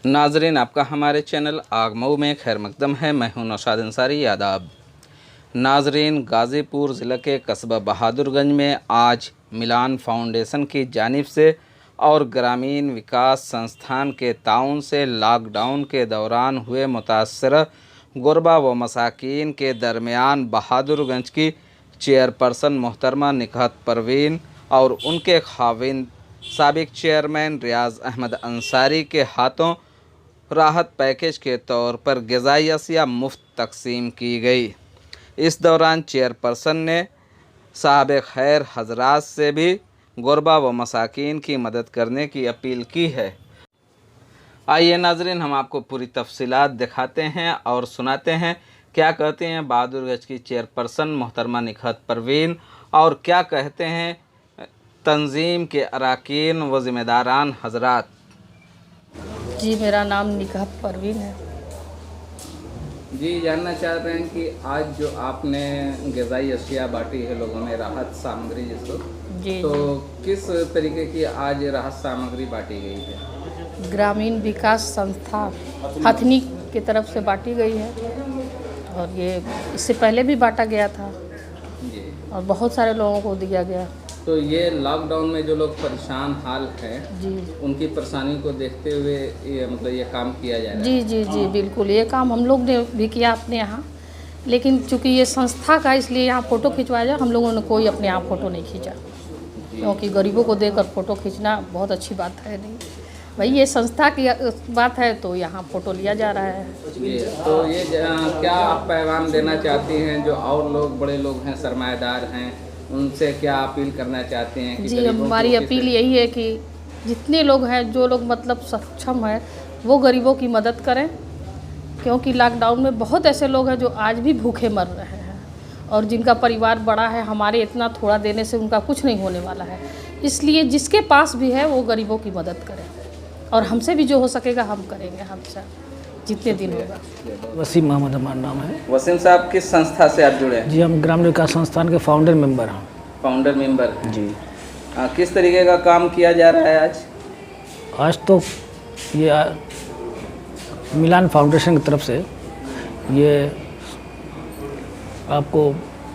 नाजरीन, आपका हमारे चैनल आगमऊ में खैर मकदम है। मैं हूं नौशाद अंसारी। आदाब नाजरीन, गाज़ीपुर ज़िले के कस्बा बहादुरगंज में आज मिलान फाउंडेशन की जानिब से और ग्रामीण विकास संस्थान के ताउन से लॉकडाउन के दौरान हुए मुतासर गुरबा व मसाकीन के दरमियान बहादुरगंज की चेयरपर्सन मोहतरमा निकहत परवीन और उनके खाविंद साबिक चेयरमैन रियाज अहमद अंसारी के हाथों राहत पैकेज के तौर पर ग़िज़ाई अशिया मुफ्त तकसीम की गई। इस दौरान चेयरपर्सन ने साहब खैर हजरात से भी गुरबा व मसाकीन की मदद करने की अपील की है। आइए नाजरीन, हम आपको पूरी तफसीलात दिखाते हैं और सुनाते हैं क्या कहते हैं बहादुरगंज की चेयरपर्सन मोहतरमा निकहत परवीन और क्या कहते हैं तंजीम के अरकान व ज़िम्मेदारान हजरात। जी, मेरा नाम निकहत परवीन है। जी, जानना चाह रहे हैं कि आज जो आपने ग़िज़ाई अशिया बांटी है लोगों में, राहत सामग्री जिसको, जी, तो किस तरीके की आज राहत सामग्री बांटी गई है? ग्रामीण विकास संस्था हथनी की तरफ से बांटी गई है और ये इससे पहले भी बांटा गया था जी। और बहुत सारे लोगों को दिया गया। तो ये लॉकडाउन में जो लोग परेशान हाल हैं जी, उनकी परेशानी को देखते हुए ये काम किया जा रहा है। जी जी जी, बिल्कुल ये काम हम लोग ने भी किया अपने यहाँ, लेकिन चूँकि ये संस्था का इसलिए यहाँ फ़ोटो खिंचवाया जाए, हम लोगों ने कोई अपने यहाँ फ़ोटो नहीं खींचा क्योंकि गरीबों को देकर फ़ोटो खींचना बहुत अच्छी बात है नहीं। भाई ये संस्था की बात है तो यहाँ फ़ोटो लिया जा रहा है। जी, तो ये क्या आप पैगाम देना चाहती हैं जो और लोग बड़े लोग हैं, सरमाएदार हैं, उनसे क्या अपील करना चाहते हैं कि जी, हमारी अपील यही है कि जितने लोग हैं, जो लोग मतलब सक्षम हैं, वो गरीबों की मदद करें क्योंकि लॉकडाउन में बहुत ऐसे लोग हैं जो आज भी भूखे मर रहे हैं और जिनका परिवार बड़ा है। हमारे इतना थोड़ा देने से उनका कुछ नहीं होने वाला है, इसलिए जिसके पास भी है वो गरीबों की मदद करें और हमसे भी जो हो सकेगा हम करेंगे, हमसे जितने दिन होगा। वसीम मोहम्मद हमारा नाम है। वसीम साहब, किस संस्था से आप जुड़े हैं? जी, हम ग्रामीण विकास संस्थान के फाउंडर मेंबर हैं। फाउंडर मेंबर जी। किस तरीके का काम किया जा रहा है आज? आज तो ये मिलान फाउंडेशन की तरफ से ये आपको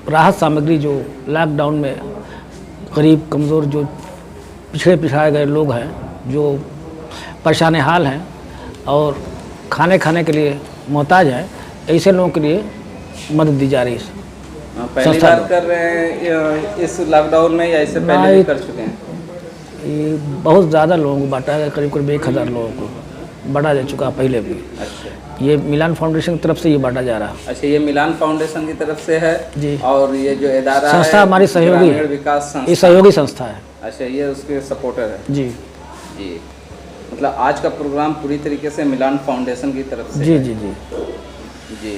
राहत सामग्री जो लॉकडाउन में गरीब कमज़ोर जो पिछड़ाए गए लोग हैं, जो परेशान हाल हैं और खाने के लिए मोहताज हैं, ऐसे लोगों के लिए मदद दी जा रही है। पहली बार कर रहे हैं इस लॉकडाउन में या इससे पहले भी कर चुके हैं? ये बहुत ज़्यादा लोगों को बांटा है, करीब 1000 लोगों को बांटा जा चुका पहले भी। अच्छा। ये मिलान फाउंडेशन की तरफ से ये बांटा जा रहा है। अच्छा, ये मिलान फाउंडेशन की तरफ से है जी। और ये जो इदारा संस्था है हमारी सहयोगी ग्रामीण विकास संस्था, ये सहयोगी संस्था है। अच्छा, ये उसके सपोर्टर है। जी जी, मतलब आज का प्रोग्राम पूरी तरीके से मिलान फाउंडेशन की तरफ से जी है। जी जी जी,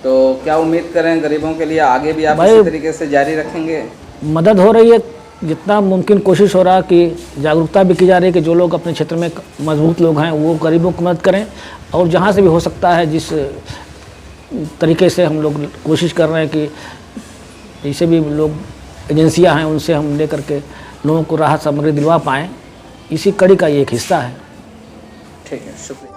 तो क्या उम्मीद करें गरीबों के लिए आगे भी आप भाई इसी तरीके से जारी रखेंगे? मदद हो रही है, जितना मुमकिन कोशिश हो रहा है कि जागरूकता भी की जा रही है कि जो लोग अपने क्षेत्र में मजबूत लोग हैं वो गरीबों की मदद करें और जहाँ से भी हो सकता है जिस तरीके से हम लोग कोशिश कर रहे हैं कि जैसे भी लोग एजेंसियां हैं उनसे हम ले करके लोगों को राहत सामग्री दिलवा पाएँ, इसी कड़ी का ये एक हिस्सा है। ठीक है, शुक्रिया।